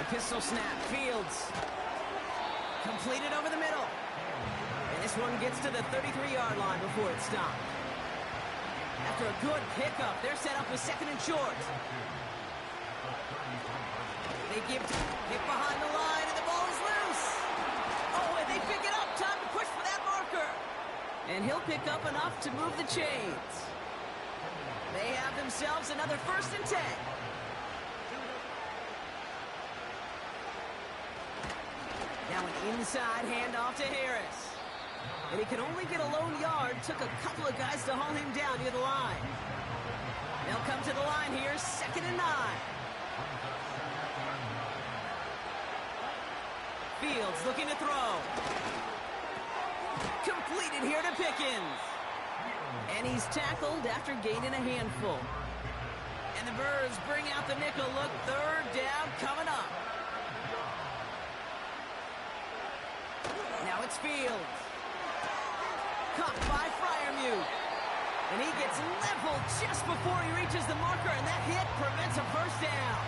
A pistol snap. Fields. Completed over the middle. And this one gets to the 33-yard line before it stopped. After a good pickup, they're set up with 2nd and short. They give hit behind the line, and the ball is loose. Oh, and they pick it up. Time to push for that marker. And he'll pick up enough to move the chains. They have themselves another 1st and 10. Now an inside handoff to Harris. And he can only get a lone yard. Took a couple of guys to haul him down near the line. They'll come to the line here, 2nd and 9. Fields looking to throw. Completed here to Pickens. And he's tackled after gaining a handful. And the Birds bring out the nickel look. 3rd down coming up. Now it's Fields. Caught by Freiermuth. And he gets leveled just before he reaches the marker, and that hit prevents a 1st down.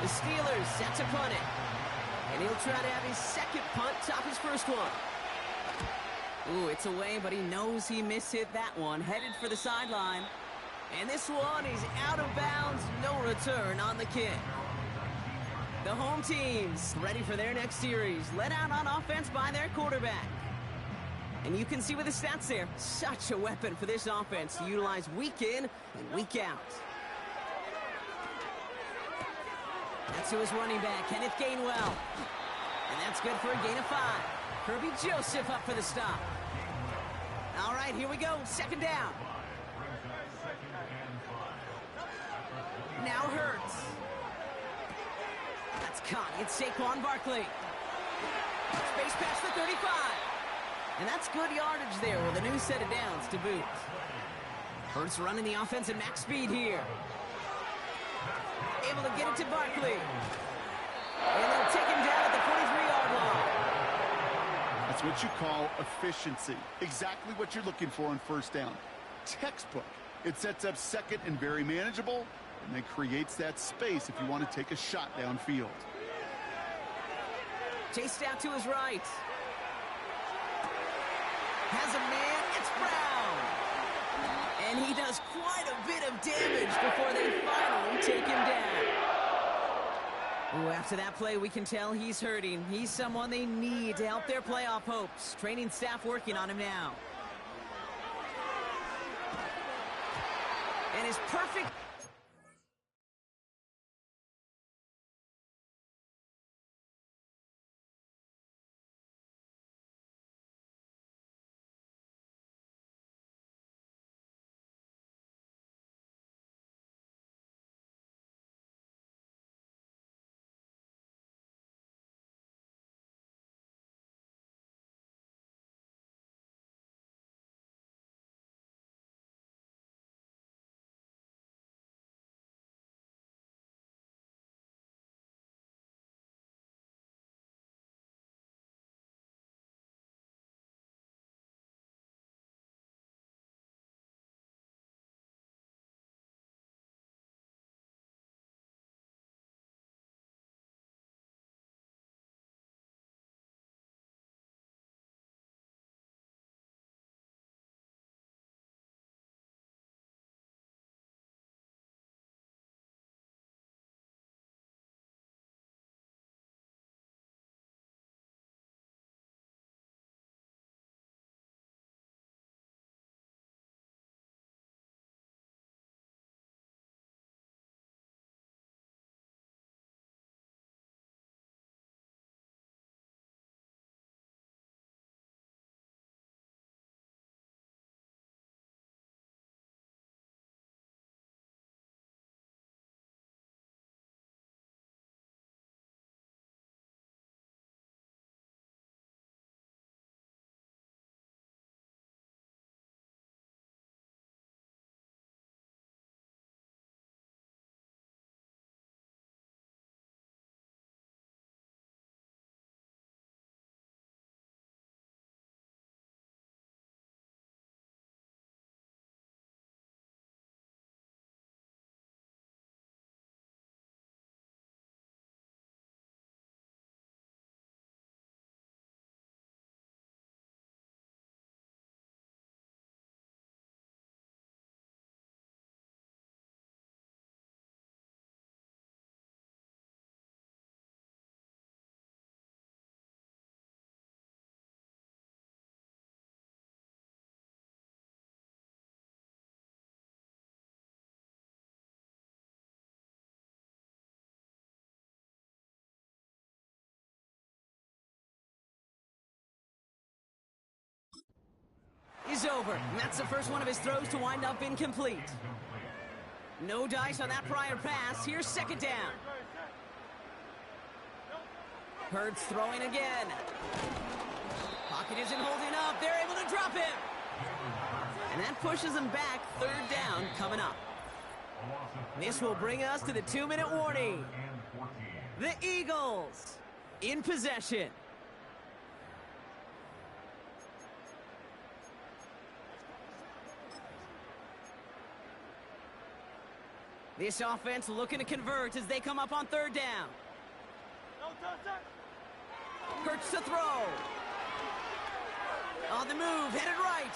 The Steelers set to punt it. And he'll try to have his 2nd punt top his 1st one. Ooh, it's away, but he knows he mishit that one. Headed for the sideline. And this one is out of bounds. No return on the kick. The home team's ready for their next series. Led out on offense by their quarterback. And you can see with the stats there, such a weapon for this offense to utilize week in and week out. That's who is running back, Kenneth Gainwell. And that's good for a gain of 5. Kirby Joseph up for the stop. All right, here we go. 2nd down. Now Hurts. That's caught. It's Saquon Barkley. Space pass for 35. And that's good yardage there with a new set of downs to boot. Hurts running the offense at max speed here. Able to get it to Barkley. And they'll take him down at the 43-yard line. That's what you call efficiency. Exactly what you're looking for on 1st down. Textbook. It sets up 2nd and very manageable, and then creates that space if you want to take a shot downfield. Chased out to his right. Has a man. It's Brown. And he does quite a bit of damage before they finally take him down. Ooh, after that play, we can tell he's hurting. He's someone they need to help their playoff hopes. Training staff working on him now. And his perfect over. And that's the first one of his throws to wind up incomplete. No dice on that prior pass. Here's second down. Hurts throwing again. Pocket isn't holding up. They're able to drop him. And that pushes them back. Third down coming up. This will bring us to the 2-minute warning. The Eagles in possession. This offense looking to convert as they come up on third down. Hurts to throw. On the move, headed right.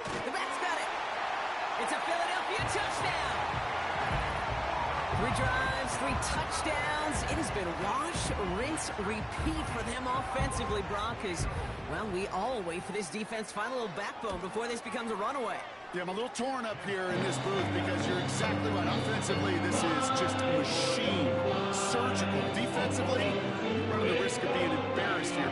The back's got it. It's a Philadelphia touchdown. 3 drives, 3 touchdowns. It has been wash, rinse, repeat for them offensively, Brock, because, well, we all wait for this defense to find a little backbone before this becomes a runaway. Yeah, I'm a little torn up here in this booth because you're exactly right. Offensively, this is just a machine. Surgical. Defensively, you're running the risk of being embarrassed here.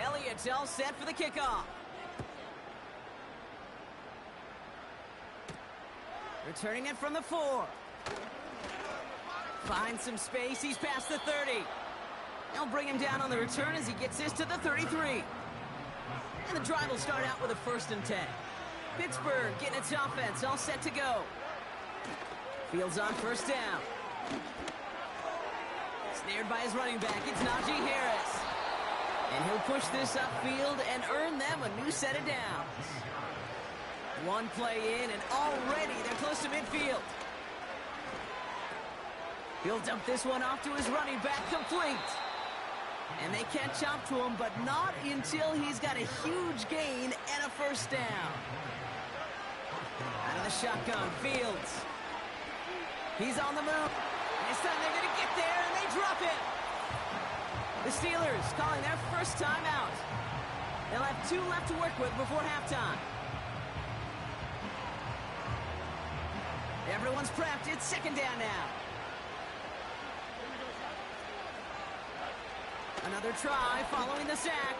Elliott's all set for the kickoff. Returning it from the 4. Finds some space. He's past the 30. They'll bring him down on the return as he gets this to the 33. And the drive will start out with a 1st and 10. Pittsburgh getting its offense all set to go. Fields on 1st down. Snared by his running back. It's Najee Harris. And he'll push this upfield and earn them a new set of downs. One play in, and already they're close to midfield. He'll dump this one off to his running back, complete. And they catch up to him, but not until he's got a huge gain and a 1st down. Out of the shotgun, Fields. He's on the move. This time they're going to get there, and they drop it. The Steelers calling their first timeout. They'll have 2 left to work with before halftime. Everyone's prepped. It's 2nd down now. Another try following the sack.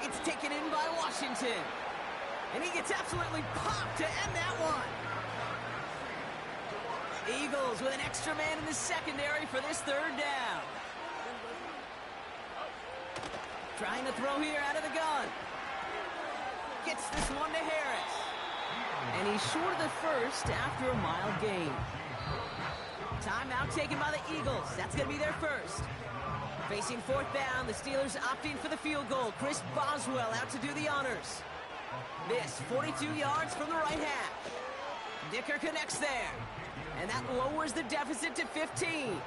It's taken in by Washington. And he gets absolutely popped to end that one. Eagles with an extra man in the secondary for this 3rd down. Trying to throw here out of the gun. Gets this one to Harris. And he's short of the 1st after a mild gain. Timeout taken by the Eagles. That's going to be their 1st. Facing 4th down, the Steelers opting for the field goal. Chris Boswell out to do the honors. This 42 yards from the right hash. Dicker connects there. And that lowers the deficit to 15.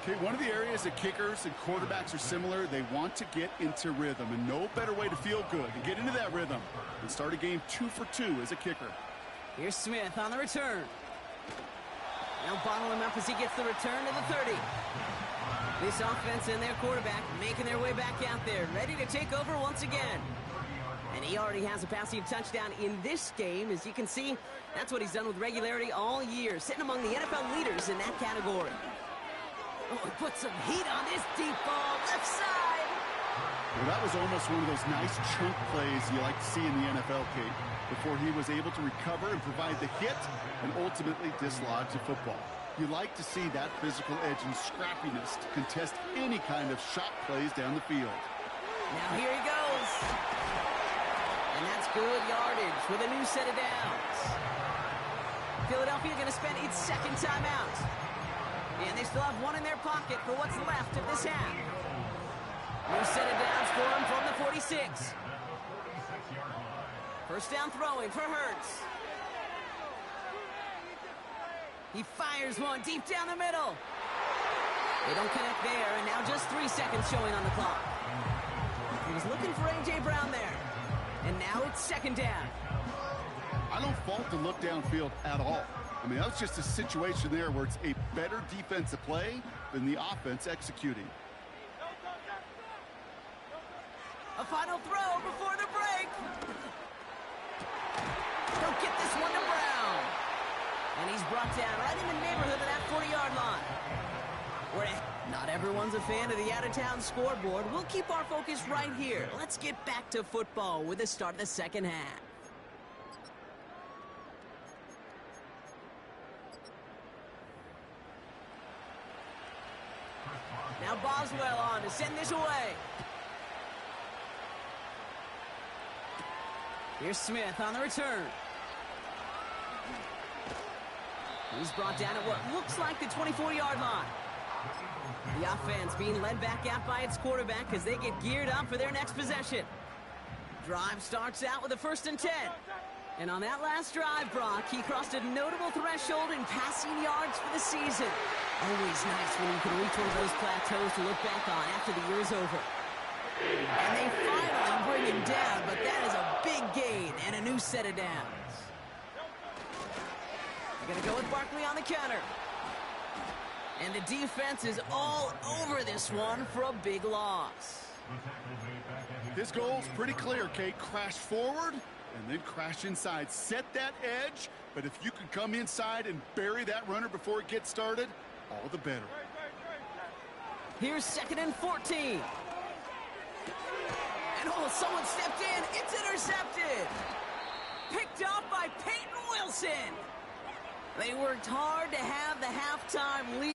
Okay, one of the areas that kickers and quarterbacks are similar, they want to get into rhythm, and no better way to feel good and get into that rhythm than start a game 2 for 2 as a kicker. Here's Smith on the return. They'll bottle him up as he gets the return to the 30. This offense and their quarterback making their way back out there, ready to take over once again. And he already has a passing touchdown in this game. As you can see, that's what he's done with regularity all year, sitting among the NFL leaders in that category. Oh, he put some heat on this deep ball, left side. Well, that was almost one of those nice chunk plays you like to see in the NFL, Kate, before he was able to recover and provide the hit and ultimately dislodge the football. You like to see that physical edge and scrappiness to contest any kind of shot plays down the field. Now here he goes. And that's good yardage with a new set of downs. Philadelphia going to spend its 2nd timeout. And they still have 1 in their pocket for what's left of this half. New set of downs for him from the 46. 1st down throwing for Hurts. He fires one deep down the middle. They don't connect there, and now just 3 seconds showing on the clock. He was looking for A.J. Brown there. And now it's 2nd down. I don't fault the look downfield at all. I mean, that was just a situation there where it's a better defensive play than the offense executing. A final throw before the break. He'll get this one to Brown. And he's brought down right in the neighborhood of that 40-yard line. Not everyone's a fan of the out-of-town scoreboard. We'll keep our focus right here. Let's get back to football with the start of the second half. Now Boswell on to send this away. Here's Smith on the return. He's brought down at what looks like the 24-yard line. The offense being led back out by its quarterback as they get geared up for their next possession. Drive starts out with a 1st and 10. And on that last drive, Brock, he crossed a notable threshold in passing yards for the season. Always nice when you can reach one of those plateaus to look back on after the year is over. And they finally bring him down, but that is a big gain and a new set of downs. They're going to go with Barkley on the counter. And the defense is all over this one for a big loss. His goal's pretty clear, Kate. Crash forward and then crash inside. Set that edge, but if you can come inside and bury that runner before it gets started, all the better. Here's 2nd and 14. And someone stepped in. It's intercepted. Picked off by Peyton Wilson. They worked hard to have the halftime lead.